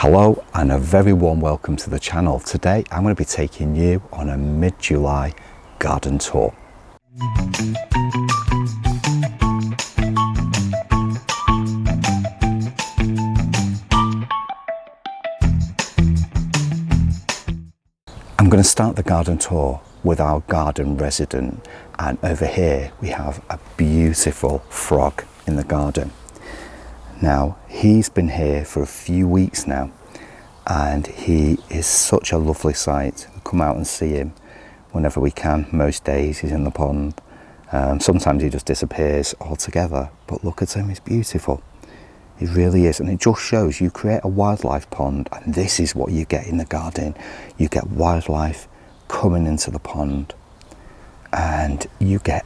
Hello and a very warm welcome to the channel. Today I'm going to be taking you on a mid-July garden tour. I'm going to start the garden tour with our garden resident, and over here we have a beautiful frog in the garden. Now he's been here for a few weeks now and he is such a lovely sight. We come out and see him whenever we can. Most days he's in the pond. Sometimes he just disappears altogether, but look at him, he's beautiful. He really is, and it just shows you create a wildlife pond and this is what you get in the garden. You get wildlife coming into the pond and you get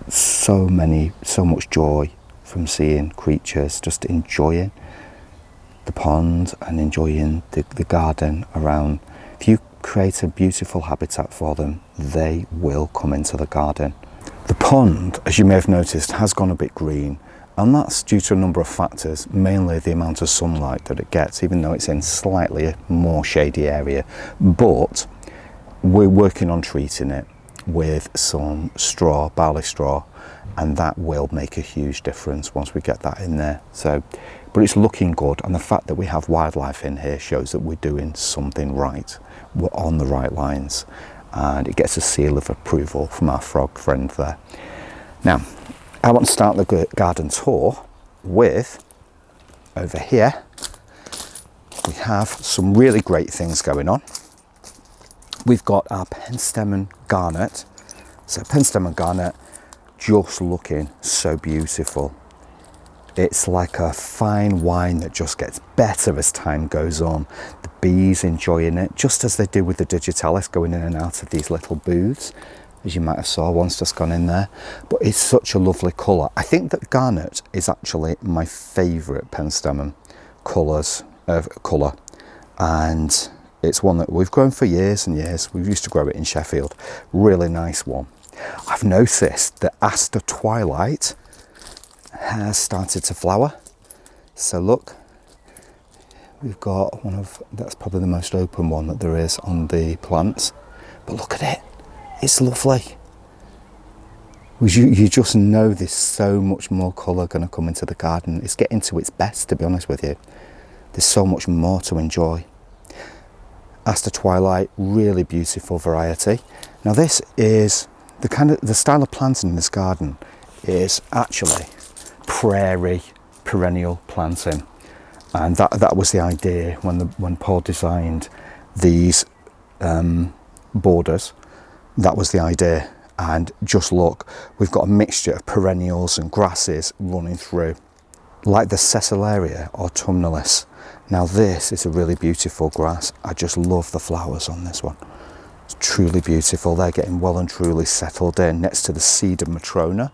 so much joy from seeing creatures just enjoying the pond and enjoying the garden around. If you create a beautiful habitat for them, they will come into the garden. The pond, as you may have noticed, has gone a bit green, and that's due to a number of factors, mainly the amount of sunlight that it gets, even though it's in slightly a more shady area. But we're working on treating it with some straw, barley straw, and that will make a huge difference once we get that in there. But it's looking good, and the fact that we have wildlife in here shows that we're doing something right. We're on the right lines, and it gets a seal of approval from our frog friend there. Now, I want to start the garden tour with, over here, we have some really great things going on. We've got our Penstemon Garnet. So Penstemon Garnet, just looking so beautiful. It's like a fine wine that just gets better as time goes on. The bees enjoying it, just as they do with the digitalis, going in and out of these little booths, as you might have saw once just gone in there. But it's such a lovely colour. I think that Garnet is actually my favourite Penstemon colour, and it's one that we've grown for years and years. We used to grow it in Sheffield. Really nice one. I've noticed that Aster Twilight has started to flower. So look, we've got one of, that's probably the most open one that there is on the plants. But look at it, it's lovely. You just know there's so much more colour going to come into the garden. It's getting to its best, to be honest with you. There's so much more to enjoy. Aster Twilight, really beautiful variety. Now this is the style of planting in this garden is actually prairie perennial planting, and that was the idea when Paul designed these borders. That was the idea, and just look, we've got a mixture of perennials and grasses running through, like the Sesleria autumnalis. Now this is a really beautiful grass. I just love the flowers on this one. It's truly beautiful. They're getting well and truly settled in next to the Sedum Matrona,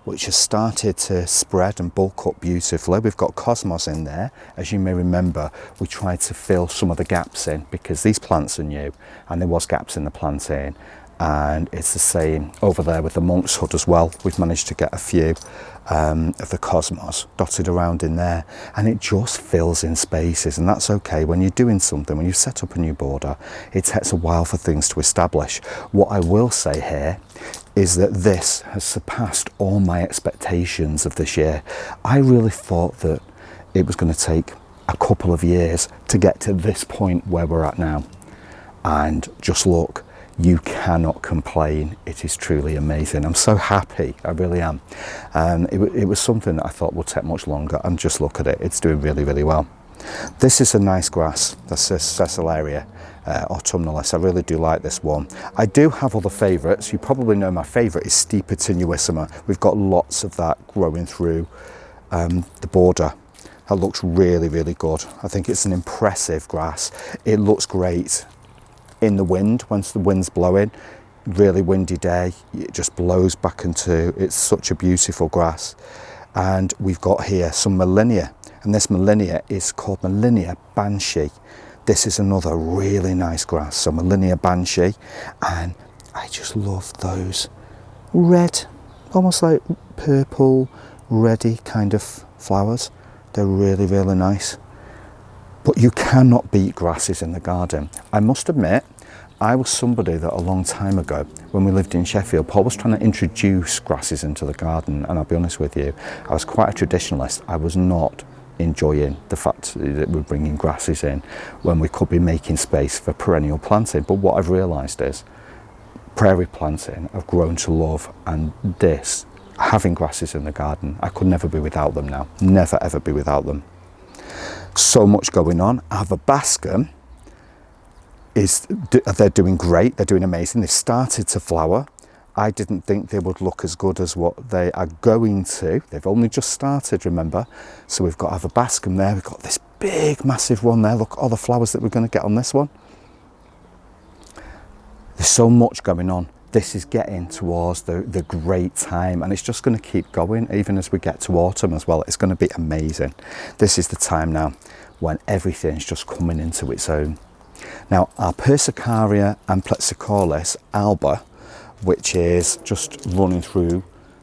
which has started to spread and bulk up beautifully. We've got Cosmos in there. As you may remember, we tried to fill some of the gaps in because these plants are new and there was gaps in the planting. And it's the same over there with the Monk's Hood as well. We've managed to get a few of the Cosmos dotted around in there, and it just fills in spaces, and that's okay. When you're doing something, when you set up a new border, it takes a while for things to establish. What I will say here is that this has surpassed all my expectations of this year. I really thought that it was going to take a couple of years to get to this point where we're at now, and just look, you cannot complain. It is truly amazing. I'm so happy, I really am. It was something that I thought would take much longer, and just look at it, it's doing really, really well. This is a nice grass, that's a Sesleria autumnalis. I really do like this one. I do have other favourites. You probably know my favourite is Stipa tenuissima. We've got lots of that growing through the border. That looks really, really good. I think it's an impressive grass. It looks great in the wind, once the wind's blowing, really windy day, it just blows back into, it's such a beautiful grass. And we've got here some Molinia, and this Molinia is called Molinia Banshee. This is another really nice grass, so Molinia Banshee, and I just love those red, almost like purple, reddy kind of flowers. They're really, really nice. But you cannot beat grasses in the garden. I must admit, I was somebody that a long time ago, when we lived in Sheffield, Paul was trying to introduce grasses into the garden, and I'll be honest with you, I was quite a traditionalist. I was not enjoying the fact that we're bringing grasses in when we could be making space for perennial planting. But what I've realised is prairie planting I've grown to love, and this, having grasses in the garden, I could never be without them now. Never ever be without them. So much going on. Verbascum they're doing great, they're doing amazing. They've started to flower. I didn't think they would look as good as what they are going to. They've only just started, remember. So we've got Verbascum there, we've got this big massive one there. Look at all the flowers that we're going to get on this one. There's so much going on. This is getting towards the great time, and it's just going to keep going even as we get to autumn as well. It's going to be amazing. This is the time now when everything's just coming into its own. Now our Persicaria amplexicaulis Alba, which is just running through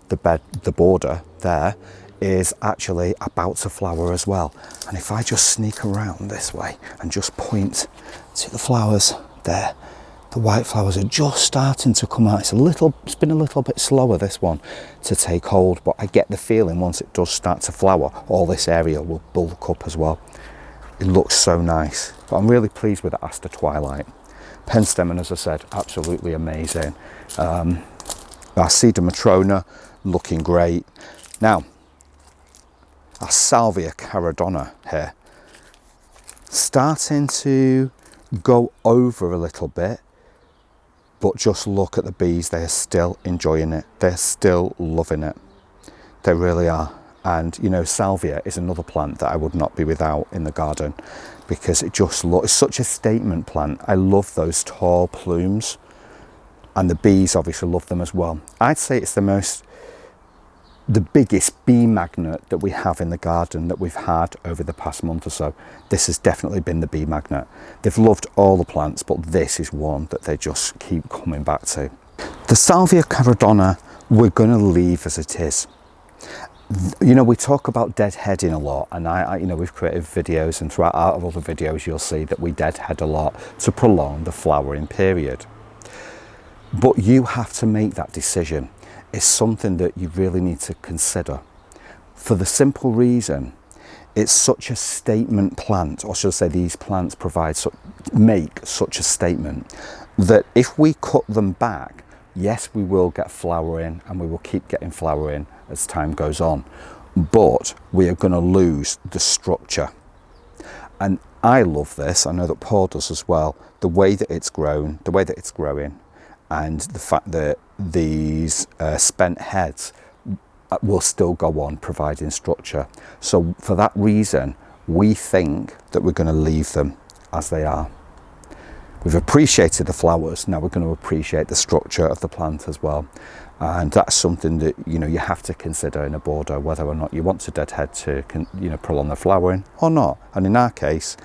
the border there, is actually about to flower as well. And if I just sneak around this way and just point to the flowers there, the white flowers are just starting to come out. It's been a little bit slower, this one, to take hold, but I get the feeling once it does start to flower, all this area will bulk up as well. It looks so nice. But I'm really pleased with the Aster Twilight. Penstemon, as I said, absolutely amazing. Our Sedum Matrona looking great. Now, our Salvia Caradonna here, starting to go over a little bit, but just look at the bees. They are still enjoying it. They're still loving it. They really are. And you know, Salvia is another plant that I would not be without in the garden, because it just looks, it's such a statement plant. I love those tall plumes, and the bees obviously love them as well. I'd say it's the biggest bee magnet that we have in the garden that we've had over the past month or so. This has definitely been the bee magnet. They've loved all the plants, but this is one that they just keep coming back to. The Salvia Caradonna we're going to leave as it is. You know, we talk about deadheading a lot, and you know, we've created videos, and throughout our other videos you'll see that we deadhead a lot to prolong the flowering period. But you have to make that decision. It's something that you really need to consider, for the simple reason it's such a statement plant, or should I say these plants make such a statement that if we cut them back, yes, we will get flowering, and we will keep getting flowering as time goes on, but we are going to lose the structure. And I love this, I know that Paul does as well, the way that it's grown, the way that it's growing, and the fact that these spent heads will still go on providing structure. So for that reason, we think that we're going to leave them as they are. We've appreciated the flowers, now we're going to appreciate the structure of the plant as well. And that's something that, you know, you have to consider in a border, whether or not you want to deadhead to, you know, prolong the flowering or not. And in our case,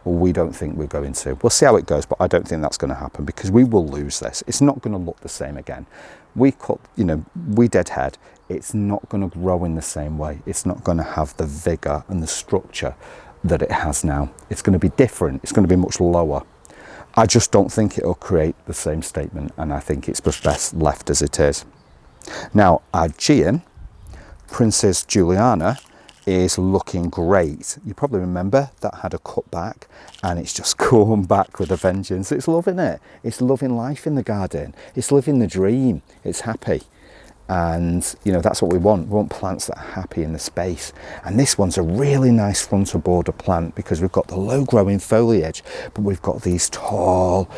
we don't think we're going to. We'll see how it goes, but I don't think that's going to happen, because we will lose this. It's not going to look the same again. We cut, you know, we deadhead, it's not going to grow in the same way. It's not going to have the vigor and the structure that it has now. It's going to be different. It's going to be much lower. I just don't think it'll create the same statement, and I think it's just best left as it is. Now, our Geum, Prinses Juliana, is looking great. You probably remember that had a cutback, and it's just come back with a vengeance. It's loving it. It's loving life in the garden. It's living the dream. It's happy. And you know, that's what we want. We want plants that are happy in the space. And this one's a really nice frontal border plant, because we've got the low growing foliage, but we've got these tall,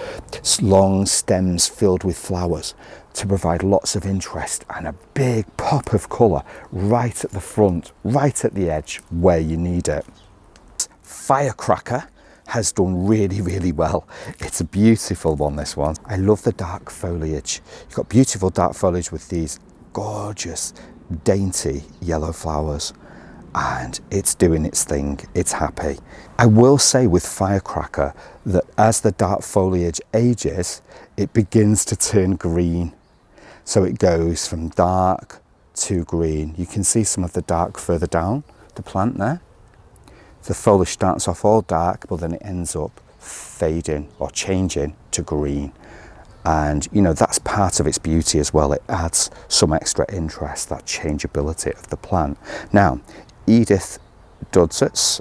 long stems filled with flowers to provide lots of interest and a big pop of colour right at the front, right at the edge where you need it. Firecracker has done really, really well. It's a beautiful one, this one. I love the dark foliage. You've got beautiful dark foliage with these gorgeous, dainty yellow flowers, and it's doing its thing. It's happy. I will say with Firecracker that as the dark foliage ages, it begins to turn green. So it goes from dark to green. You can see some of the dark further down the plant there. The foliage starts off all dark, but then it ends up fading or changing to green. And you know, that's part of its beauty as well. It adds some extra interest, that changeability of the plant. Now, Edith Dudszus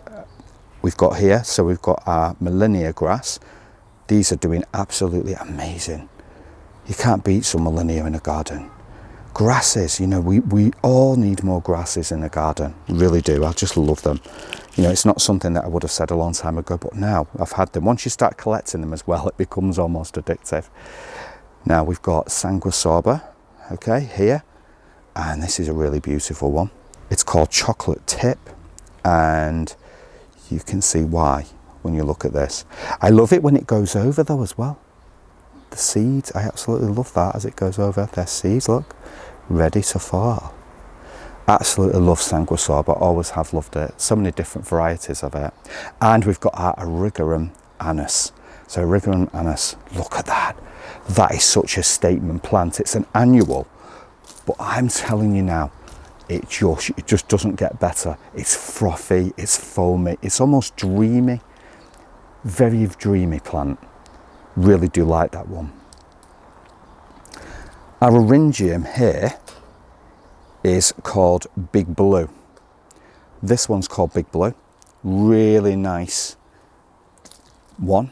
we've got here. So we've got our Molinia grass. These are doing absolutely amazing. You can't beat some Molinia in a garden. Grasses, you know, we all need more grasses in the garden. Really do. I just love them. You know, it's not something that I would have said a long time ago, but now I've had them. Once you start collecting them as well, it becomes almost addictive. Now we've got Sanguisorba, okay, here. And this is a really beautiful one. It's called Chocolate Tip. And you can see why when you look at this. I love it when it goes over though as well. The seeds, I absolutely love that as it goes over. Their seeds, look, ready to fall. Absolutely love Sanguisorba, always have loved it. So many different varieties of it. And we've got our Geranium Anus. So Geranium Anus, look at that. That is such a statement plant. It's an annual, but I'm telling you now, it just doesn't get better. It's frothy, it's foamy, it's almost dreamy. Very dreamy plant. Really do like that one. Our Eryngium here is called Big Blue. This one's called Big Blue. Really nice one.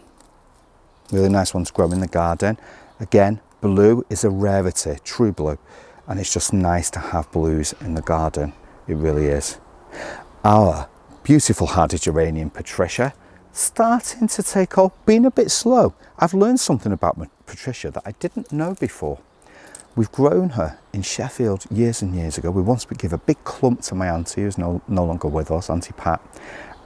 Really nice one to grow in the garden. Again, blue is a rarity, true blue. And it's just nice to have blues in the garden. It really is. Our beautiful hardy Geranium Patricia, starting to take off, being a bit slow. I've learned something about Patricia that I didn't know before. We've grown her in Sheffield years and years ago. We once gave a big clump to my auntie, who's no longer with us, Auntie Pat,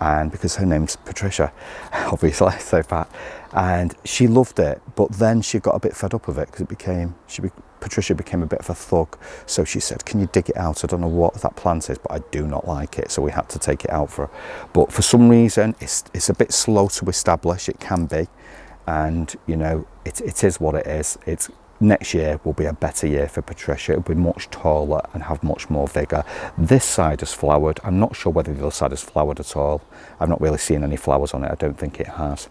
and because her name's Patricia, obviously, so Pat, and she loved it, but then she got a bit fed up of it because Patricia became a bit of a thug. So she said, can you dig it out? I don't know what that plant is, but I do not like it. So we had to take it out for her. But for some reason, it's a bit slow to establish. It can be. And, you know, it is what it is. Next year will be a better year for Patricia. It'll be much taller and have much more vigour. This side has flowered. I'm not sure whether the other side has flowered at all. I've not really seen any flowers on it. I don't think it has.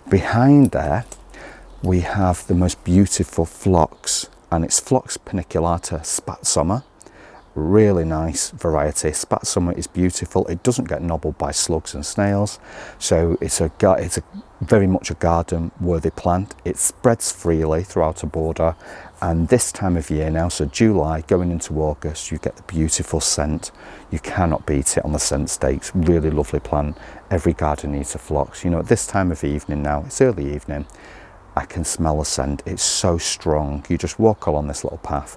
Behind there, we have the most beautiful phlox. And it's Phlox paniculata spatsummer. Really nice variety. Spatsummer is beautiful. It doesn't get nobbled by slugs and snails. So it's very much a garden worthy plant. It spreads freely throughout a border. And this time of year now, so July going into August, you get the beautiful scent. You cannot beat it on the scent stakes. Really lovely plant. Every garden needs a phlox. You know, at this time of evening now, it's early evening, I can smell the scent. It's so strong. You just walk along this little path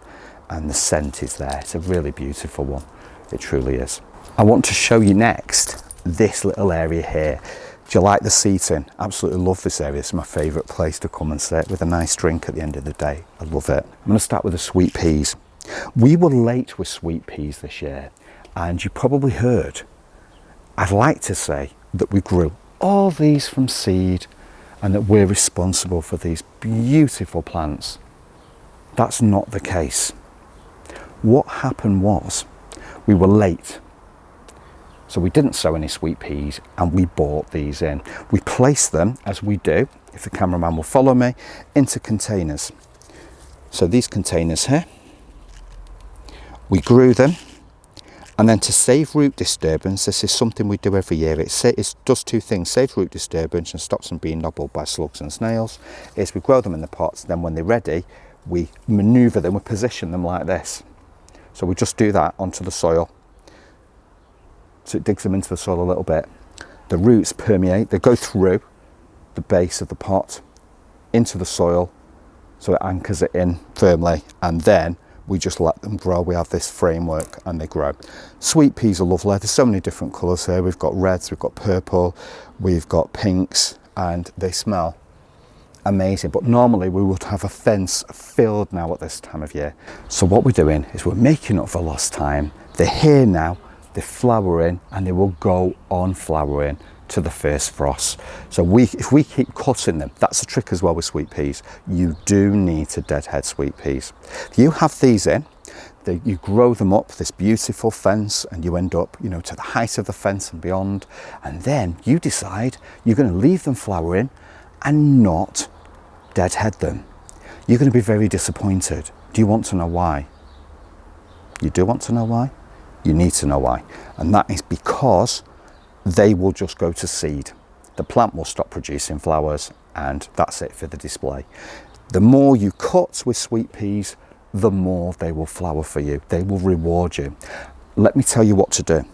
and the scent is there. It's a really beautiful one. It truly is. I want to show you next this little area here. Do you like the seating? Absolutely love this area. It's my favourite place to come and sit with a nice drink at the end of the day. I love it. I'm going to start with the sweet peas. We were late with sweet peas this year, and you probably heard, I'd like to say that we grew all these from seed and that we're responsible for these beautiful plants. That's not the case. What happened was we were late. So we didn't sow any sweet peas and we bought these in. We placed them, as we do, if the cameraman will follow me, into containers. So these containers here, we grew them. And then to save root disturbance, this is something we do every year. It does two things: saves root disturbance and stops them being nobbled by slugs and snails. Is we grow them in the pots, then when they're ready, we manoeuvre them, we position them like this. So we just do that onto the soil. So it digs them into the soil a little bit. The roots permeate, they go through the base of the pot into the soil, so it anchors it in firmly, and then we just let them grow. We have this framework and they grow. Sweet peas are lovely. There's so many different colours here. We've got reds, we've got purple, we've got pinks, and they smell amazing. But normally we would have a fence filled now at this time of year. So what we're doing is we're making up for lost time. They're here now, they're flowering, and they will go on flowering to the first frost. So if we keep cutting them, that's the trick as well with sweet peas. You do need to deadhead sweet peas. You have these in. You grow them up this beautiful fence, and you end up, you know, to the height of the fence and beyond. And then you decide you're going to leave them flowering and not deadhead them. You're going to be very disappointed. Do you want to know why? You do want to know why? You need to know why. And that is because they will just go to seed. The plant will stop producing flowers, and that's it for the display. The more you cut with sweet peas, the more they will flower for you. They will reward you. Let me tell you what to do.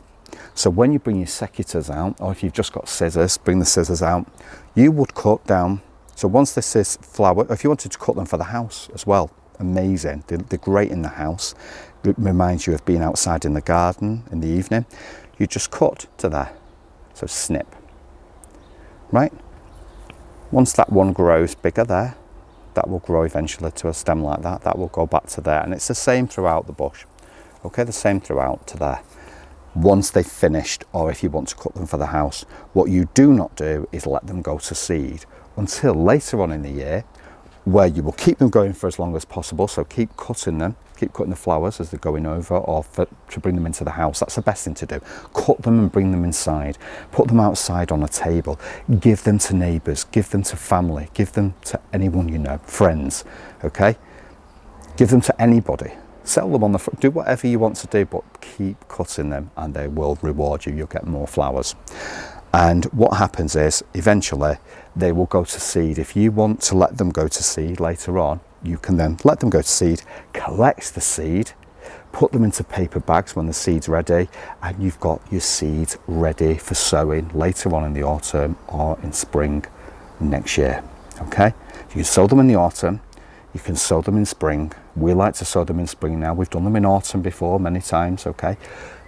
So when you bring your secateurs out, or if you've just got scissors, bring the scissors out. You would cut down. So once this is flower, if you wanted to cut them for the house as well, amazing. They're great in the house. It reminds you of being outside in the garden in the evening. You just cut to there. So snip. Right? Once that one grows bigger there, that will grow eventually to a stem like that. That will go back to there. And it's the same throughout the bush. Okay, the same throughout to there. Once they've finished, or if you want to cut them for the house, what you do not do is let them go to seed until later on in the year, where you will keep them going for as long as possible. So keep cutting them, keep cutting the flowers as they're going over, or to bring them into the house. That's the best thing to do. Cut them and bring them inside. Put them outside on a table. Give them to neighbours, give them to family, give them to anyone you know, friends, okay? Give them to anybody. Sell them on the front, do whatever you want to do, but keep cutting them and they will reward you. You'll get more flowers. And what happens is, eventually, they will go to seed. If you want to let them go to seed later on, you can then let them go to seed, collect the seed, put them into paper bags when the seed's ready, and you've got your seeds ready for sowing later on in the autumn or in spring next year. Okay? You can sow them in the autumn, you can sow them in spring. We like to sow them in spring now. We've done them in autumn before many times, okay?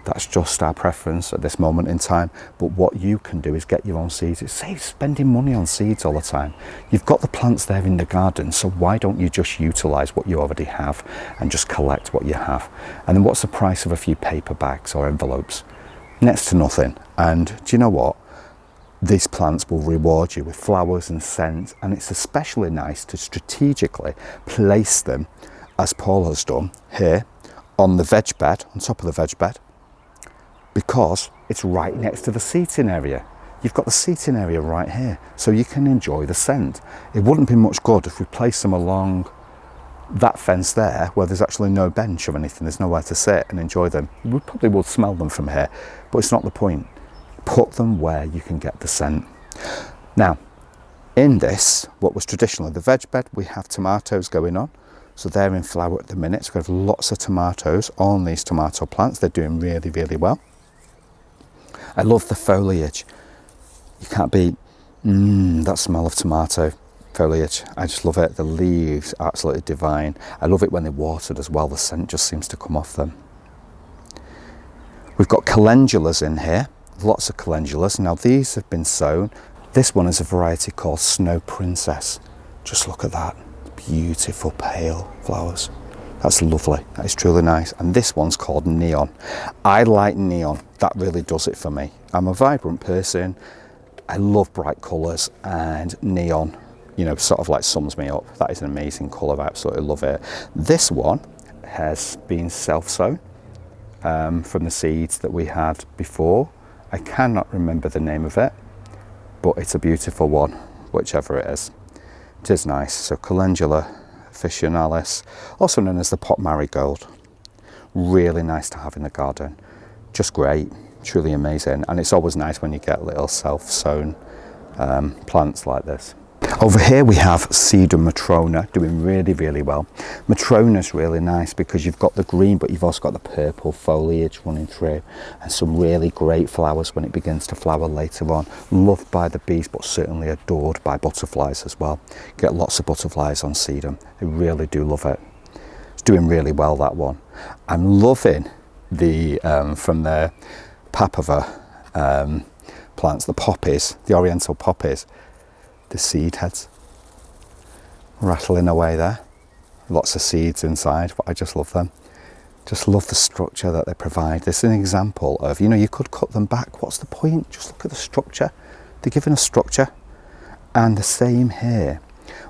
That's just our preference at this moment in time. But what you can do is get your own seeds. It saves spending money on seeds all the time. You've got the plants there in the garden, so why don't you just utilise what you already have and just collect what you have? And then what's the price of a few paper bags or envelopes? Next to nothing. And do you know what? These plants will reward you with flowers and scent, and it's especially nice to strategically place them, as Paul has done here, on the veg bed, on top of the veg bed, because it's right next to the seating area. You've got the seating area right here, so you can enjoy the scent. It wouldn't be much good if we placed them along that fence there, where there's actually no bench or anything, there's nowhere to sit and enjoy them. We probably would smell them from here, but it's not the point. Put them where you can get the scent. Now, in this, what was traditionally the veg bed, we have tomatoes going on. So they're in flower at the minute. So we have lots of tomatoes on these tomato plants. They're doing really, really well. I love the foliage. You can't beat that smell of tomato foliage. I just love it. The leaves are absolutely divine. I love it when they're watered as well. The scent just seems to come off them. We've got calendulas in here. Lots of calendulas. Now these have been sown. This one is a variety called Snow Princess. Just look at that. Beautiful pale flowers. That's lovely. That is truly nice. And this one's called Neon. I like neon. That really does it for me. I'm a vibrant person. I love bright colours, and neon, you know, sort of like sums me up. That is an amazing colour. I absolutely love it. This one has been self-sown from the seeds that we had before. I cannot remember the name of it, but it's a beautiful one, whichever it is. It is nice. So Calendula officinalis, also known as the pot marigold. Really nice to have in the garden. Just great, truly amazing. And it's always nice when you get little self-sown plants like this. Over here we have Sedum Matrona doing really, really well. Matrona's really nice because you've got the green, but you've also got the purple foliage running through, and some really great flowers when it begins to flower later on. Loved by the bees, but certainly adored by butterflies as well. Get lots of butterflies on sedum. I really do love it. It's doing really well, that one. I'm loving the from the Papava plants, the poppies, the oriental poppies. The seed heads rattling away there. Lots of seeds inside, but I just love them. Just love the structure that they provide. This is an example of, you know, you could cut them back. What's the point? Just look at the structure. They're given a structure. And the same here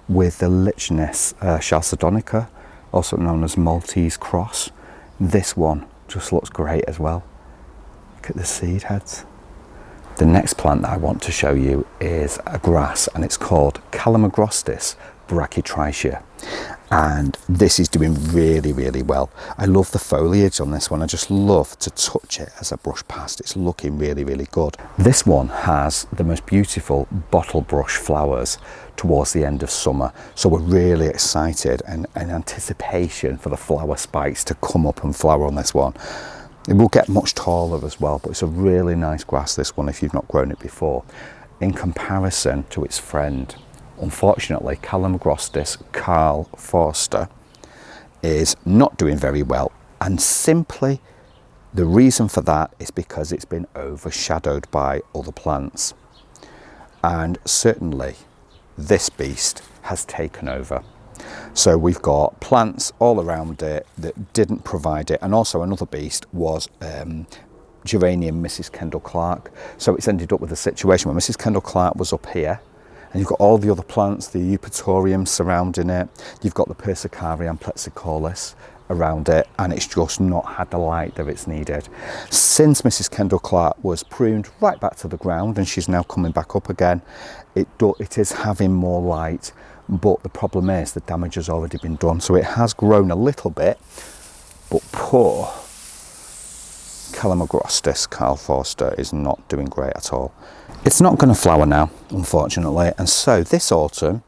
with the Lichnis chalcedonica, also known as Maltese cross. This one just looks great as well. Look at the seed heads. The next plant that I want to show you is a grass, and it's called Calamagrostis brachytricha, and this is doing really well. I love the foliage on this one. I just love to touch it as I brush past. It's looking really good. This one has the most beautiful bottle brush flowers towards the end of summer, so we're really excited and in anticipation for the flower spikes to come up and flower on this one. It will get much taller as well, but it's a really nice grass, this one, if you've not grown it before. In comparison to its friend, unfortunately, Calamagrostis Carl Forster is not doing very well, and simply the reason for that is because it's been overshadowed by other plants, and certainly this beast has taken over. So we've got plants all around it that didn't provide it, and also another beast was Geranium Mrs. Kendall Clark. So it's ended up with a situation where Mrs. Kendall Clark was up here, and you've got all the other plants, the Eupatorium surrounding it, you've got the Persicaria, amplexicaulis around it, and it's just not had the light that it's needed. Since Mrs. Kendall Clark was pruned right back to the ground and she's now coming back up again, it is having more light, but the problem is the damage has already been done. So it has grown a little bit, but poor Calamagrostis Carl Forster is not doing great at all. It's not going to flower now, unfortunately, and so this autumn,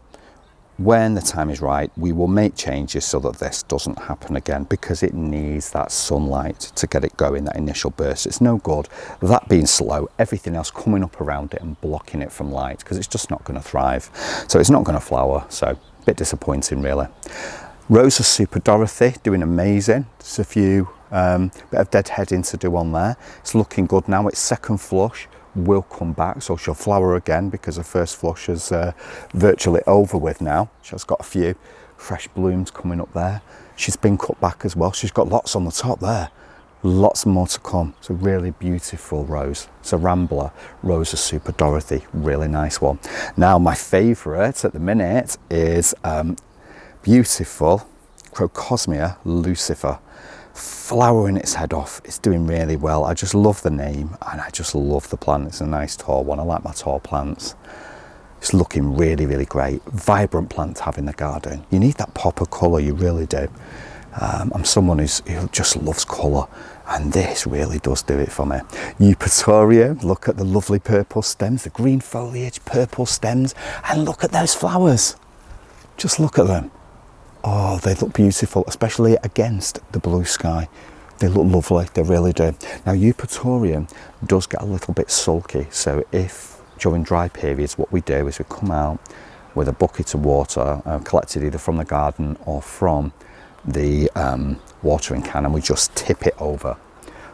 when the time is right, we will make changes so that this doesn't happen again, because it needs that sunlight to get it going, that initial burst. It's no good that being slow, everything else coming up around it and blocking it from light, because it's just not going to thrive. So it's not going to flower, so a bit disappointing really. Rosa Super Dorothy doing amazing. There's a few bit of deadheading to do on there. It's looking good now. Its second flush will come back, so she'll flower again, because her first flush is virtually over with now. She's got a few fresh blooms coming up there. She's been cut back as well. She's got lots on the top there, lots more to come. It's a really beautiful rose. It's a Rambler Rosa Super Dorothy, really nice one. Now my favourite at the minute is beautiful Crocosmia Lucifer, flowering its head off. It's doing really well. I just love the name, and I just love the plant. It's a nice tall one. I like my tall plants. It's looking really great. Vibrant plant to have in the garden. You need that pop of colour, you really do. I'm someone who just loves colour, and this really does do it for me. Eupatorium, look at the lovely purple stems, the green foliage, purple stems, and look at those flowers. Just look at them. Oh, they look beautiful, especially against the blue sky. They look lovely, they really do. Now, Eupatorium does get a little bit sulky, so if during dry periods, what we do is we come out with a bucket of water, collected either from the garden or from the watering can, and we just tip it over,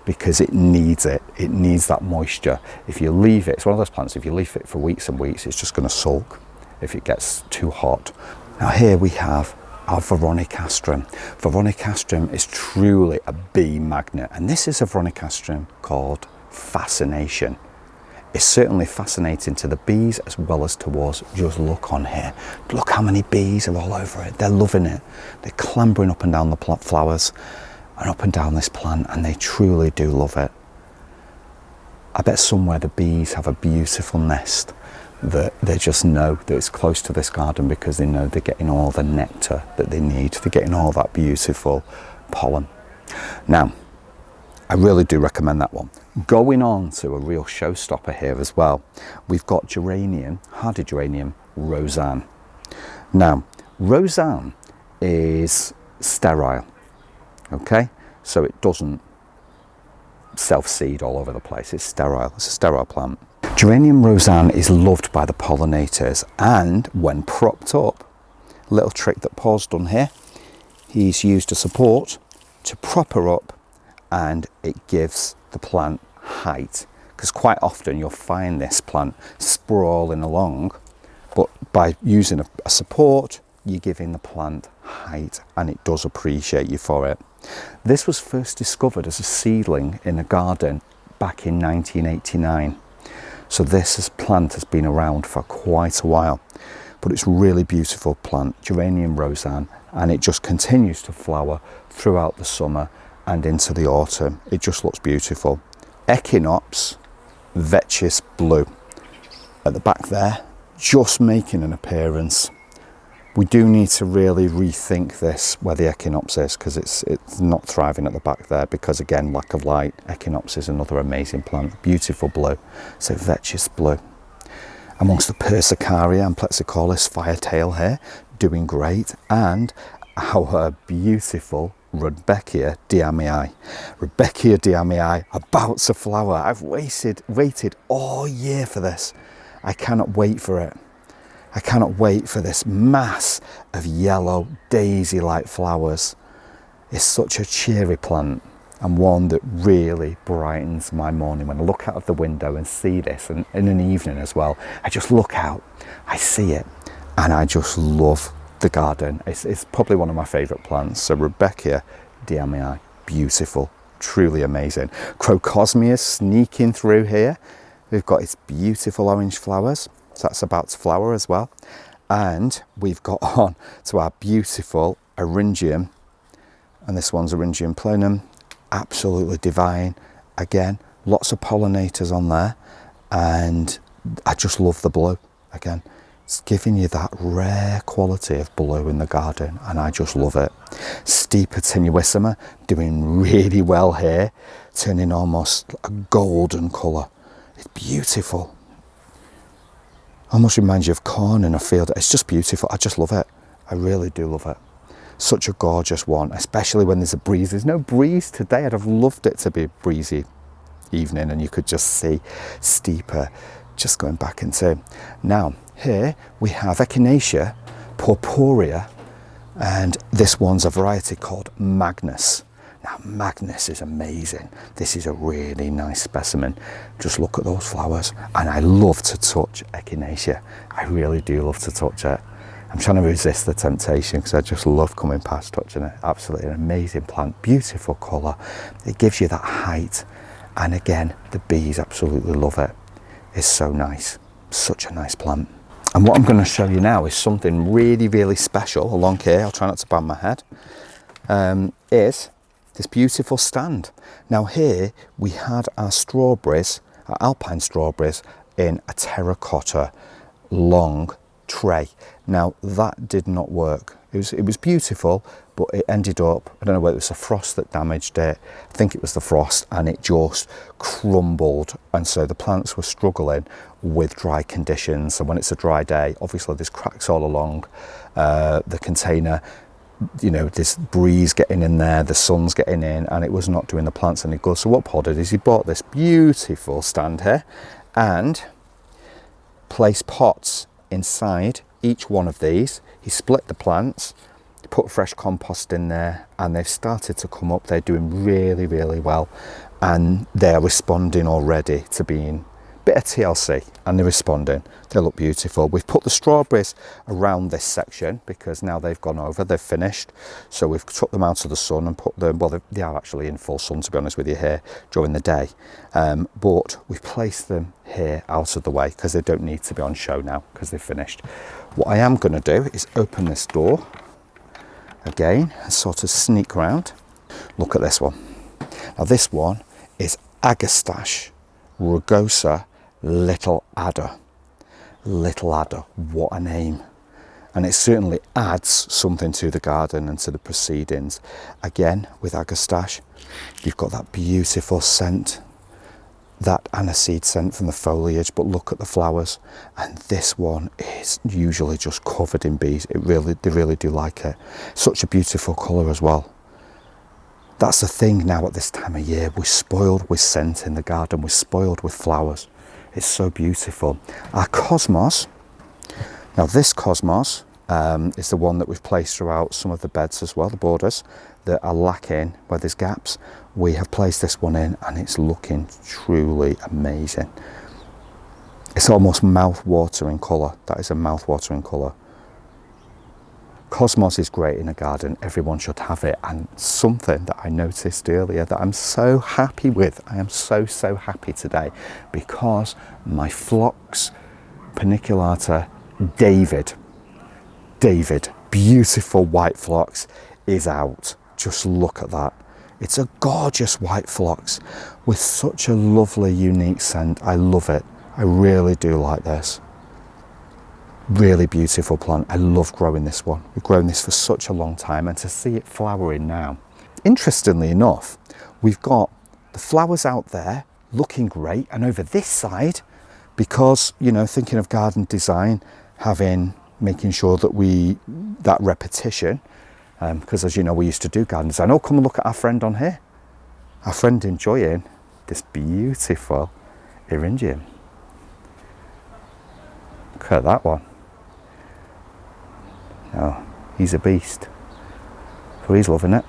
because it needs it. It needs that moisture. If you leave it, it's one of those plants, if you leave it for weeks and weeks, it's just going to sulk if it gets too hot. Now here we have our Veronicastrum. Veronicastrum is truly a bee magnet, and this is a Veronicastrum called Fascination. It's certainly fascinating to the bees as well as to us. Just look on here. Look how many bees are all over it. They're loving it. They're clambering up and down the flowers and up and down this plant, and they truly do love it. I bet somewhere the bees have a beautiful nest that they just know that it's close to this garden, because they know they're getting all the nectar that they need. They're getting all that beautiful pollen. Now, I really do recommend that one. Going on to a real showstopper here as well, we've got geranium, hardy geranium, Roseanne. Now, Roseanne is sterile, okay? So it doesn't self-seed all over the place. It's sterile. It's a sterile plant. Geranium Roseanne is loved by the pollinators, and when propped up, a little trick that Paul's done here, he's used a support to prop her up, and it gives the plant height, because quite often you'll find this plant sprawling along, but by using a support, you're giving the plant height, and it does appreciate you for it. This was first discovered as a seedling in a garden back in 1989. So this plant has been around for quite a while, but it's a really beautiful plant, Geranium Roseanne, and it just continues to flower throughout the summer and into the autumn. It just looks beautiful. Echinops Vetchis Blue at the back there, just making an appearance. We do need to really rethink this, where the Echinops is, because it's not thriving at the back there because, again, lack of light. Echinops is another amazing plant, beautiful blue. So Vetchis Blue. Amongst the Persicaria, amplexicaulis firetail here, doing great, and our beautiful Rudbeckia diamii. Rudbeckia diamii about to flower. I've waited all year for this. I cannot wait for it. I cannot wait for this mass of yellow daisy-like flowers. It's such a cheery plant, and one that really brightens my morning. When I look out of the window and see this, and in an evening as well, I just look out, I see it, and I just love the garden. It's probably one of my favourite plants. So Rudbeckia diamii, beautiful, truly amazing. Crocosmia sneaking through here. We've got its beautiful orange flowers. So that's about to flower as well. And we've got on to our beautiful Eryngium. And this one's Eryngium planum. Absolutely divine. Again, lots of pollinators on there. And I just love the blue. Again, it's giving you that rare quality of blue in the garden. And I just love it. Stipa tenuissima doing really well here. Turning almost a golden colour. It's beautiful. Almost reminds you of corn in a field. It's just beautiful. I just love it. I really do love it. Such a gorgeous one, especially when there's a breeze. There's no breeze today. I'd have loved it to be a breezy evening and you could just see Stipa just going back into. Now, here we have Echinacea purpurea, and this one's a variety called Magnus. Now, Magnus is amazing. This is a really nice specimen. Just look at those flowers. And I love to touch Echinacea. I really do love to touch it. I'm trying to resist the temptation because I just love coming past touching it. Absolutely an amazing plant. Beautiful colour. It gives you that height. And again, the bees absolutely love it. It's so nice. Such a nice plant. And what I'm going to show you now is something really, really special along here. I'll try not to bang my head. Is this beautiful stand. Now here we had our strawberries, our alpine strawberries, in a terracotta long tray. Now that did not work. It was beautiful, but it ended up, I don't know whether it was the frost that damaged it. I think it was the frost, and it just crumbled. And so the plants were struggling with dry conditions. And when it's a dry day, obviously there's cracks all along the container. You know, this breeze getting in there, the sun's getting in, and it was not doing the plants any good. So what Paul did is he bought this beautiful stand here and placed pots inside each one of these. He split the plants, put fresh compost in there, and they've started to come up. They're doing really, really well, and they're responding already to being a bit of TLC, and they're responding. They look beautiful. We've put the strawberries around this section because now they've gone over, they've finished. So we've took them out of the sun and put them, well, they are actually in full sun, to be honest with you, here during the day. But we've placed them here out of the way because they don't need to be on show now because they've finished. What I am going to do is open this door again and sort of sneak round. Look at this one. Now this one is Agastache rugosa Little Adder. Little Adder, what a name. And it certainly adds something to the garden and to the proceedings. Again, with Agastache, you've got that beautiful scent, that aniseed scent from the foliage, but look at the flowers. And this one is usually just covered in bees. They really do like it. Such a beautiful colour as well. That's the thing now at this time of year. We're spoiled with scent in the garden. We're spoiled with flowers. It's so beautiful. Our cosmos, now this cosmos is the one that we've placed throughout some of the beds as well, the borders that are lacking where there's gaps. We have placed this one in and it's looking truly amazing. It's almost mouth-watering colour. That is a mouth-watering colour. Cosmos is great in a garden. Everyone should have it. And something that I noticed earlier that I'm so happy with. I am so happy today because my phlox paniculata David, beautiful white phlox, is out. Just look at that. It's a gorgeous white phlox with such a lovely, unique scent. I love it. I really do like this. Really beautiful plant. I love growing this one. We've grown this for such a long time, and to see it flowering now. Interestingly enough, we've got the flowers out there looking great, and over this side, because, you know, thinking of garden design, making sure that that repetition, because as you know, we used to do garden design. Oh, come and look at our friend on here. Our friend enjoying this beautiful eryngium. Look at that one. Oh, he's a beast. So he's loving it.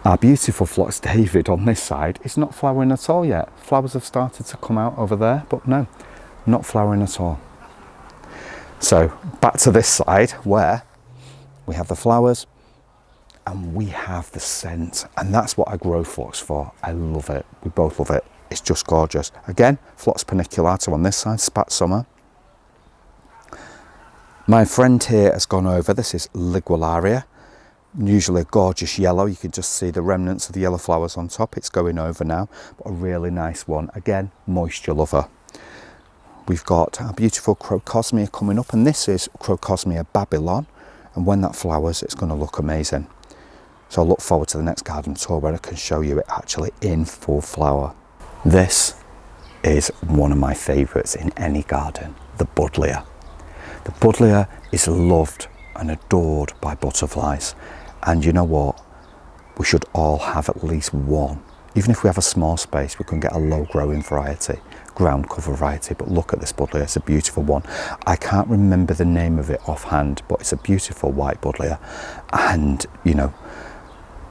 Our beautiful Phlox David on this side is not flowering at all yet. Flowers have started to come out over there, but no, not flowering at all. So back to this side where we have the flowers and we have the scent, and that's what I grow Phlox for. I love it. We both love it. It's just gorgeous. Again, Phlox paniculata on this side, spat summer. My friend here has gone over, this is Ligualaria, usually a gorgeous yellow. You can just see the remnants of the yellow flowers on top. It's going over now, but a really nice one. Again, moisture lover. We've got our beautiful Crocosmia coming up, and this is Crocosmia Babylon, and when that flowers, it's going to look amazing. So I look forward to the next garden tour where I can show you it actually in full flower. This is one of my favourites in any garden, the Buddleia. The Buddleia is loved and adored by butterflies, and you know what? We should all have at least one. Even if we have a small space, we can get a low growing variety, ground cover variety. But look at this Buddleia, it's a beautiful one. I can't remember the name of it offhand, but it's a beautiful white Buddleia, and you know,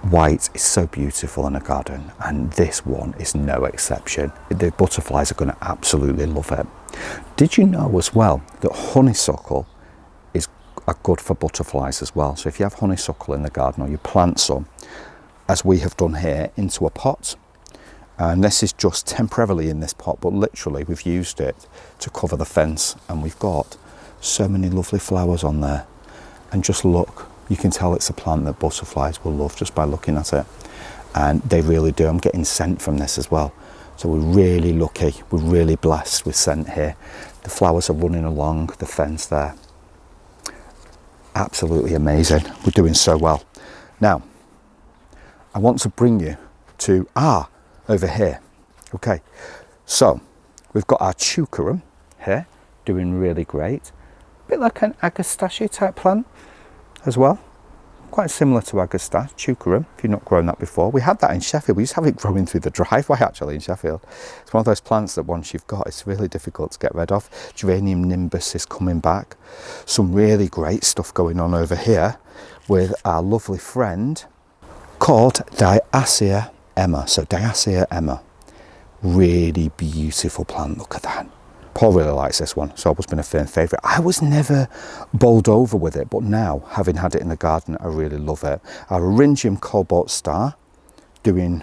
white is so beautiful in a garden, and this one is no exception. The butterflies are going to absolutely love it. Did you know as well that honeysuckle are good for butterflies as well? So if you have honeysuckle in the garden, or you plant some, as we have done here, into a pot, and this is just temporarily in this pot, but literally we've used it to cover the fence, and we've got so many lovely flowers on there. And just look, you can tell it's a plant that butterflies will love just by looking at it, and they really do. I'm getting scent from this as well, so we're really lucky, we're really blessed with scent here. The flowers are running along the fence there. Absolutely amazing. We're doing so well. Now I want to bring you to over here. Okay, so we've got our Cheucarum here doing really great, a bit like an Agastache type plant as well, quite similar to Agastache, Cheucarum, if you've not grown that before. We had that in Sheffield. We used to have it growing through the driveway actually in Sheffield. It's one of those plants that once you've got, it's really difficult to get rid of. Geranium nimbus is coming back. Some really great stuff going on over here with our lovely friend called Diascia Emma. So Diascia Emma, really beautiful plant. Look at that. Paul really likes this one. It's always been a firm favourite. I was never bowled over with it, but now, having had it in the garden, I really love it. Our Eryngium Cobalt Star doing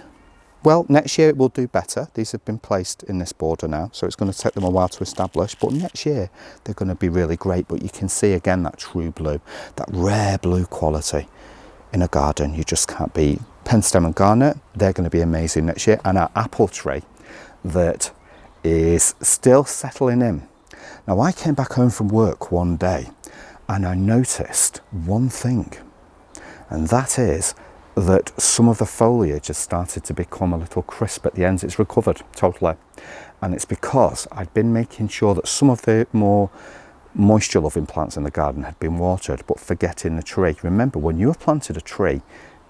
well. Next year it will do better. These have been placed in this border now, so it's going to take them a while to establish, but next year they're going to be really great. But you can see again that true blue, that rare blue quality in a garden you just can't beat. Penstemon Garnet, they're going to be amazing next year. And our apple tree that is still settling in. Now I came back home from work one day and I noticed one thing, and that is that some of the foliage has started to become a little crisp at the ends. It's recovered totally, and it's because I'd been making sure that some of the more moisture loving plants in the garden had been watered, but forgetting the tree. Remember, when you have planted a tree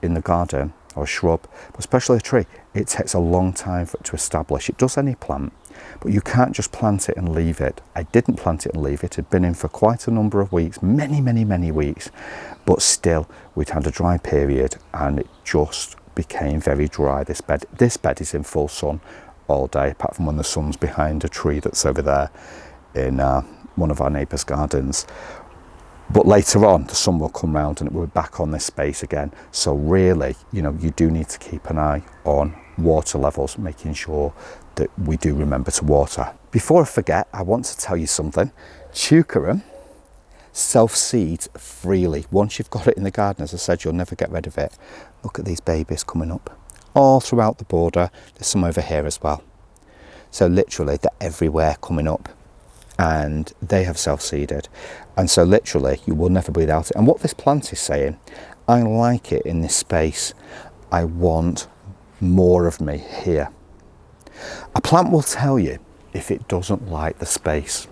in the garden, or a shrub, but especially a tree, it takes a long time for it to establish. It does any plant, but you can't just plant it and leave it. I didn't plant it and leave it. It had been in for quite a number of weeks, many weeks, but still we'd had a dry period and it just became very dry. This bed is in full sun all day, apart from when the sun's behind a tree that's over there in one of our neighbours' gardens. But later on, the sun will come round and we're back on this space again. So really, you know, you do need to keep an eye on water levels, making sure that we do remember to water. Before I forget, I want to tell you something. Cheucarum self-seeds freely. Once you've got it in the garden, as I said, you'll never get rid of it. Look at these babies coming up all throughout the border. There's some over here as well. So literally they're everywhere coming up, and they have self-seeded. And so literally you will never be without it. And what this plant is saying, I like it in this space. I want more of me here. A plant will tell you if it doesn't like the space.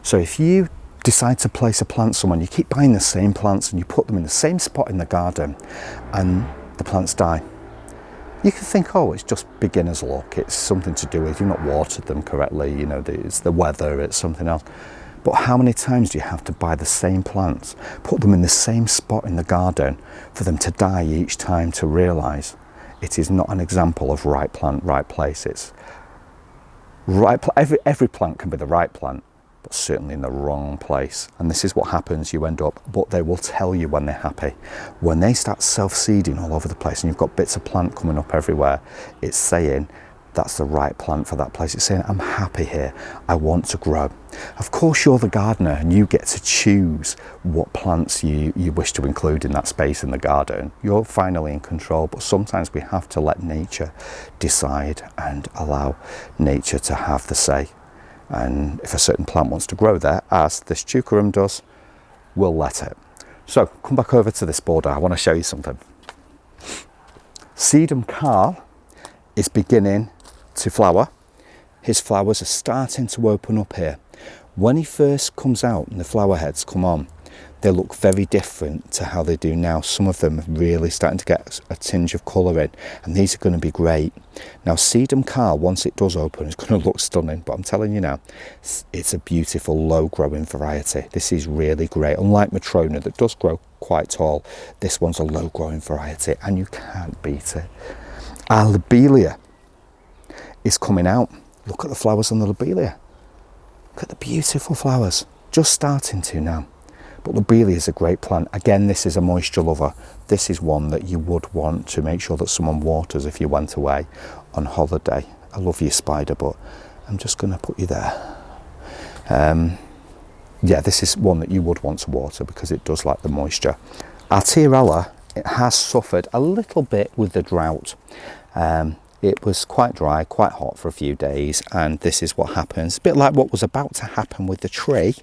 So if you decide to place a plant somewhere, you keep buying the same plants and you put them in the same spot in the garden and the plants die, you can think, oh, it's just beginner's luck. It's something to do with you've not watered them correctly. You know, it's the weather, it's something else. But how many times do you have to buy the same plants, put them in the same spot in the garden for them to die each time to realise it is not an example of right plant, right place. It's right. Every plant can be the right plant, but certainly in the wrong place. And this is what happens. You end up, but they will tell you when they're happy. When they start self-seeding all over the place and you've got bits of plant coming up everywhere, it's saying that's the right plant for that place. It's saying, I'm happy here. I want to grow. Of course, you're the gardener and you get to choose what plants you wish to include in that space in the garden. You're finally in control, but sometimes we have to let nature decide and allow nature to have the say. And if a certain plant wants to grow there, as this tucarum does, we'll let it. So come back over to this border. I want to show you something. Sedum Carl is beginning to flower. His flowers are starting to open up here. When he first comes out and the flower heads come on, they look very different to how they do now. Some of them are really starting to get a tinge of colour in, and these are going to be great. Now Sedum Carl, once it does open, it's going to look stunning, but I'm telling you now, it's a beautiful low growing variety. This is really great. Unlike Matrona that does grow quite tall, this one's a low growing variety and you can't beat it. Our lobelia is coming out. Look at the flowers on the lobelia. Look at the beautiful flowers, just starting to now. But lobelia is a great plant. Again, this is a moisture lover. This is one that you would want to make sure that someone waters if you went away on holiday. I love you, spider, but I'm just going to put you there. Yeah, this is one that you would want to water because it does like the moisture. Our Tiarella, it has suffered a little bit with the drought. It was quite dry, quite hot for a few days, and this is what happens. A bit like what was about to happen with the tree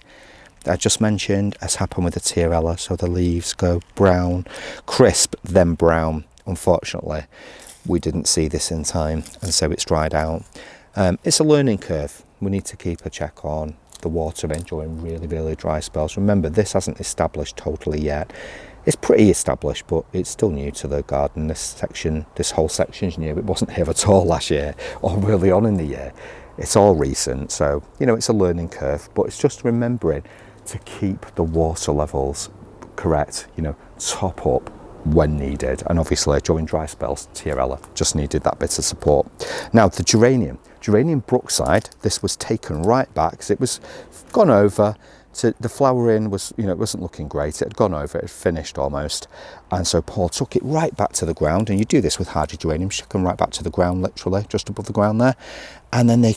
that I just mentioned has happened with the Tiarella. So the leaves go brown, crisp, then brown. Unfortunately, we didn't see this in time, and so it's dried out. It's a learning curve. We need to keep a check on the watering during really, really dry spells. Remember, this hasn't established totally yet. It's pretty established, but it's still new to the garden. This whole section's new. It wasn't here at all last year or really on in the year. It's all recent, so you know it's a learning curve. But it's just remembering to keep the water levels correct. You know, top up when needed, and obviously during dry spells, Tiarella just needed that bit of support. Now the geranium Brookside, this was taken right back because it was gone over. So the flowering was, you know, it wasn't looking great. It had gone over, it had finished almost. And so Paul took it right back to the ground, and you do this with hardy geraniums, stick them right back to the ground, literally, just above the ground there. And then they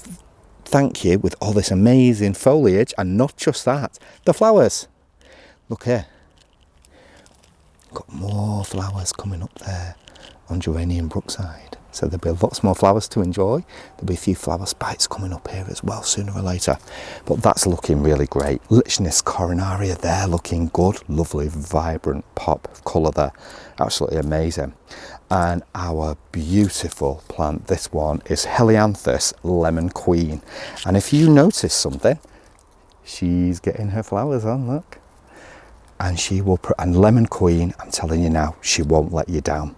thank you with all this amazing foliage, and not just that, the flowers. Look here. Got more flowers coming up there on Geranium Brookside. So there'll be lots more flowers to enjoy. There'll be a few flower spikes coming up here as well sooner or later. But that's looking really great. Lysimachia coronaria there looking good. Lovely, vibrant pop of colour there. Absolutely amazing. And our beautiful plant, this one is Helianthus Lemon Queen. And if you notice something, she's getting her flowers on, look. And she will, and Lemon Queen, I'm telling you now, she won't let you down.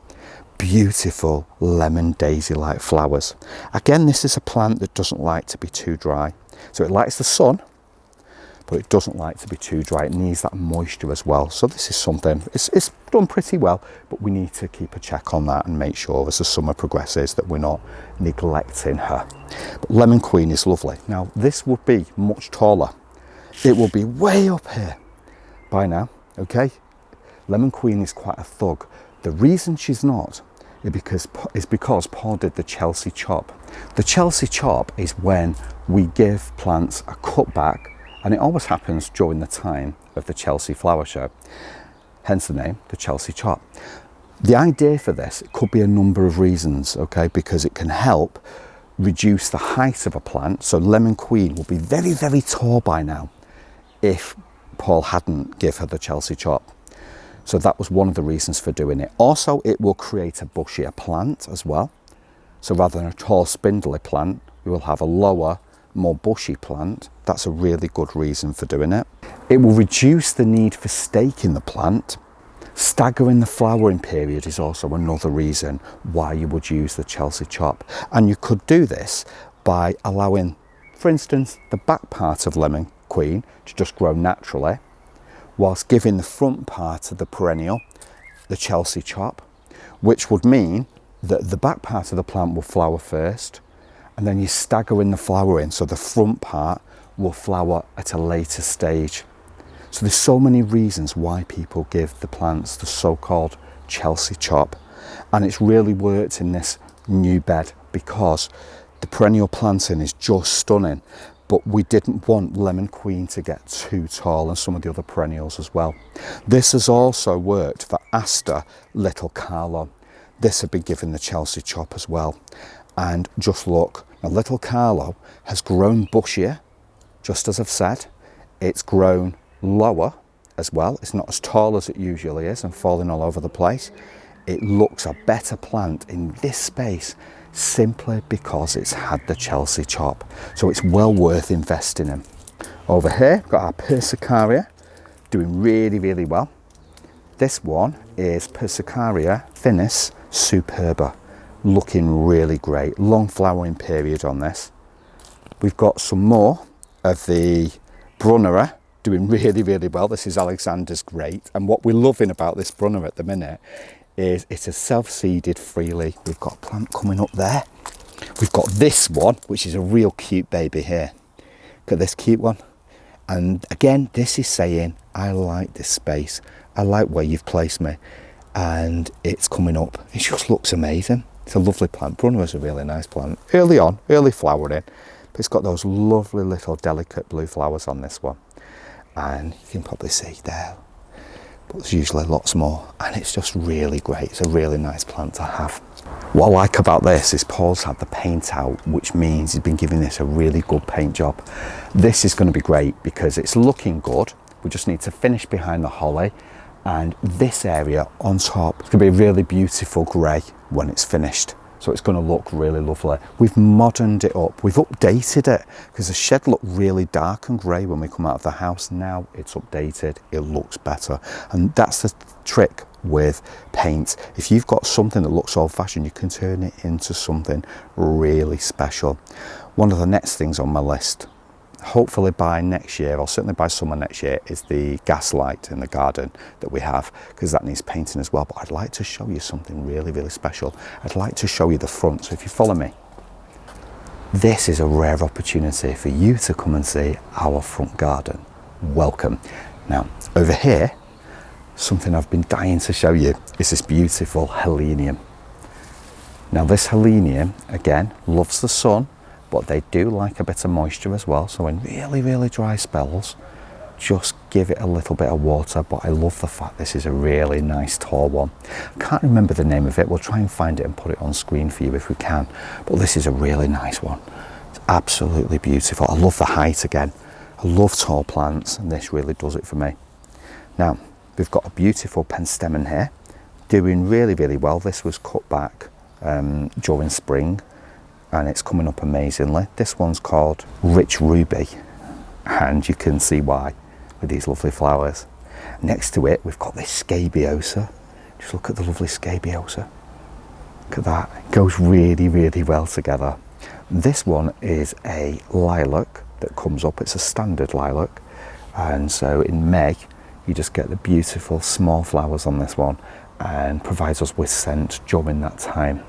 Beautiful lemon daisy-like flowers. Again, this is a plant that doesn't like to be too dry. So it likes the sun, but it doesn't like to be too dry. It needs that moisture as well. So this is something, it's done pretty well, but we need to keep a check on that and make sure as the summer progresses that we're not neglecting her. But Lemon Queen is lovely. Now, this would be much taller. It will be way up here by now, okay? Lemon Queen is quite a thug. The reason she's not is because Paul did the Chelsea chop. The Chelsea chop is when we give plants a cut back and it always happens during the time of the Chelsea flower show, hence the name, the Chelsea chop. The idea for this could be a number of reasons, okay, because it can help reduce the height of a plant. So Lemon Queen will be very, very tall by now if Paul hadn't give her the Chelsea chop. So that was one of the reasons for doing it. Also, it will create a bushier plant as well. So rather than a tall spindly plant, we will have a lower, more bushy plant. That's a really good reason for doing it. It will reduce the need for staking the plant. Staggering the flowering period is also another reason why you would use the Chelsea chop. And you could do this by allowing, for instance, the back part of Lemon Queen to just grow naturally, whilst giving the front part of the perennial the Chelsea chop, which would mean that the back part of the plant will flower first, and then you stagger in the flowering, so the front part will flower at a later stage. So there's so many reasons why people give the plants the so-called Chelsea chop, and it's really worked in this new bed because the perennial planting is just stunning, but we didn't want Lemon Queen to get too tall, and some of the other perennials as well. This has also worked for Aster Little Carlo. This had been given the Chelsea chop as well. And just look, now Little Carlo has grown bushier, just as I've said. It's grown lower as well. It's not as tall as it usually is and falling all over the place. It looks a better plant in this space simply because it's had the Chelsea chop. So it's well worth investing in. Over here, we've got our Persicaria doing really, really well. This one is Persicaria Finis Superba, looking really great. Long flowering period on this. We've got some more of the Brunnera doing really, really well. This is Alexander's Great, and what we're loving about this Brunnera at the minute is it has self-seeded freely. We've got a plant coming up there. We've got this one, which is a real cute baby here. Look at this cute one. And again, this is saying, I like this space. I like where you've placed me. And it's coming up. It just looks amazing. It's a lovely plant. Brunnera's a really nice plant. Early on, early flowering. But it's got those lovely little delicate blue flowers on this one. And you can probably see there. But there's usually lots more. And it's just really great. It's a really nice plant to have. What I like about this is Paul's had the paint out, which means he's been giving this a really good paint job. This is going to be great because it's looking good. We just need to finish behind the holly, and this area on top is going to be a really beautiful grey when it's finished. So it's going to look really lovely. We've moderned it up. We've updated it because the shed looked really dark and grey when we come out of the house. Now it's updated. It looks better. And that's the trick with paint. If you've got something that looks old-fashioned, you can turn it into something really special. One of the next things on my list, hopefully by next year, or certainly by summer next year, is the gas light in the garden that we have, because that needs painting as well. But I'd like to show you something really, really special. I'd like to show you the front. So if you follow me, this is a rare opportunity for you to come and see our front garden. Welcome. Now, over here, something I've been dying to show you is this beautiful Helenium. Now this Helenium, again, loves the sun, but they do like a bit of moisture as well. So in really, really dry spells, just give it a little bit of water. But I love the fact this is a really nice tall one. I can't remember the name of it. We'll try and find it and put it on screen for you if we can. But this is a really nice one. It's absolutely beautiful. I love the height again. I love tall plants, and this really does it for me. Now, we've got a beautiful Penstemon here, doing really, really well. This was cut back during spring, and it's coming up amazingly. This one's called Rich Ruby, and you can see why with these lovely flowers. Next to it, we've got this Scabiosa. Just look at the lovely Scabiosa. Look at that. It goes really, really well together. This one is a lilac that comes up. It's a standard lilac, and so in May, you just get the beautiful small flowers on this one, and provides us with scent during that time.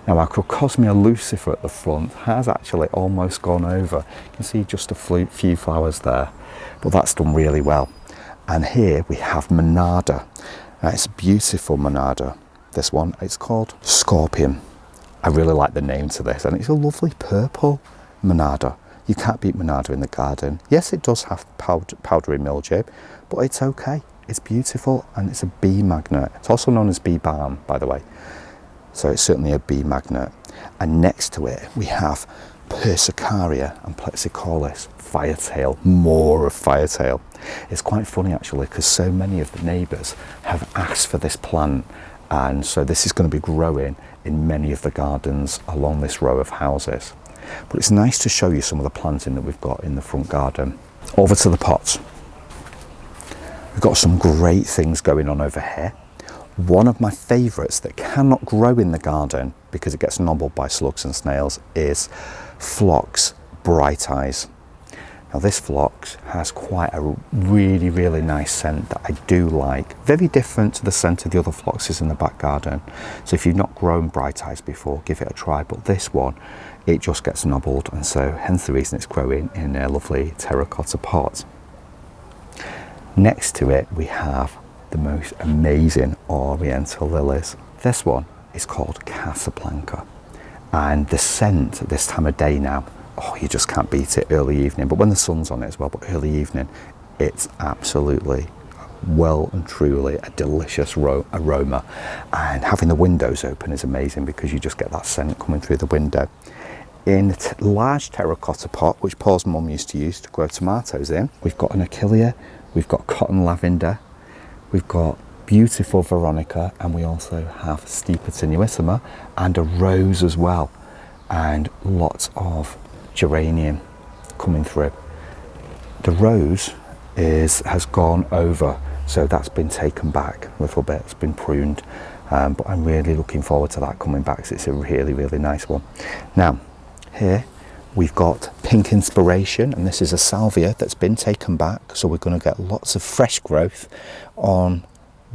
Now our Crocosmia Lucifer at the front has actually almost gone over. You can see just a few flowers there, but that's done really well. And here we have Monarda. Now it's a beautiful Monarda. This one, it's called Scorpion. I really like the name to this, and it's a lovely purple Monarda. You can't beat Monarda in the garden. Yes, it does have powdery mildew, but it's okay. It's beautiful, and it's a bee magnet. It's also known as bee balm, by the way. So it's certainly a bee magnet. And next to it, we have Persicaria and amplexicaulis, firetail, more of firetail. It's quite funny actually, because so many of the neighbours have asked for this plant, and so this is going to be growing in many of the gardens along this row of houses. But it's nice to show you some of the planting that we've got in the front garden. Over to the pots. We've got some great things going on over here. One of my favourites that cannot grow in the garden because it gets nobbled by slugs and snails is Phlox Bright Eyes. Now this Phlox has quite a really nice scent that I do like. Very different to the scent of the other Phloxes in the back garden. So if you've not grown Bright Eyes before, give it a try. But this one, it just gets nobbled, and so hence the reason it's growing in a lovely terracotta pot. Next to it we have the most amazing oriental lilies. This one is called Casablanca, and the scent at this time of day now, oh, you just can't beat it. Early evening, but when the sun's on it as well, but early evening, it's absolutely well and truly a delicious aroma. And having the windows open is amazing because you just get that scent coming through the window. In a large terracotta pot, which Paul's mum used to use to grow tomatoes in, we've got an achillea, we've got cotton lavender, we've got beautiful veronica, and we also have Stipa tenuissima and a rose as well, and lots of geranium coming through. The rose has gone over, so that's been taken back a little bit, it's been pruned, but I'm really looking forward to that coming back, because it's a really nice one. Now here we've got Pink Inspiration, and this is a salvia that's been taken back, so we're going to get lots of fresh growth on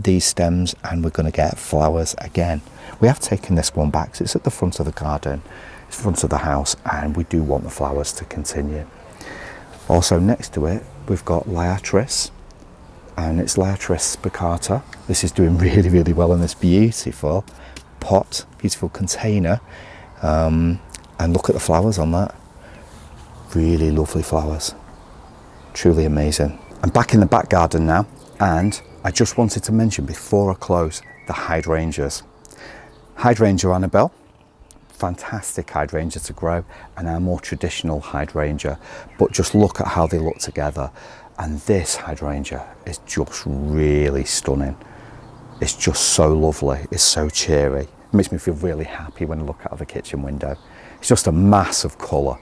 these stems, and we're going to get flowers again. We have taken this one back, so it's at the front of the garden, it's the front of the house, and we do want the flowers to continue. Also next to it we've got Liatris, and it's Liatris spicata. This is doing really well in this beautiful pot, beautiful container, and look at the flowers on that. Really lovely flowers, truly amazing. I'm back in the back garden now, and I just wanted to mention before I close the hydrangeas. Hydrangea Annabelle, fantastic hydrangea to grow, and our more traditional hydrangea, but just look at how they look together. And this hydrangea is just really stunning. It's just so lovely, it's so cheery. It makes me feel really happy when I look out of the kitchen window. It's just a mass of colour.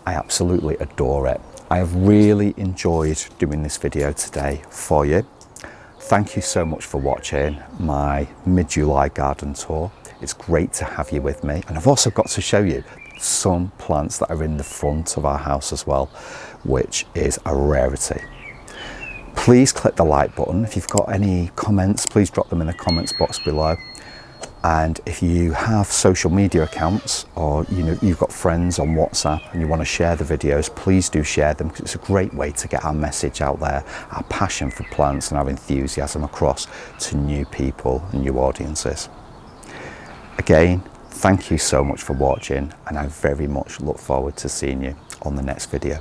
I absolutely adore it. I have really enjoyed doing this video today for you. Thank you so much for watching my mid-July garden tour. It's great to have you with me. And I've also got to show you some plants that are in the front of our house as well, which is a rarity. Please click the like button. If you've got any comments, please drop them in the comments box below. And if you have social media accounts, or you've got friends on WhatsApp and you want to share the videos, please do share them, because it's a great way to get our message out there, our passion for plants and our enthusiasm across to new people and new audiences. Again, thank you so much for watching, and I very much look forward to seeing you on the next video.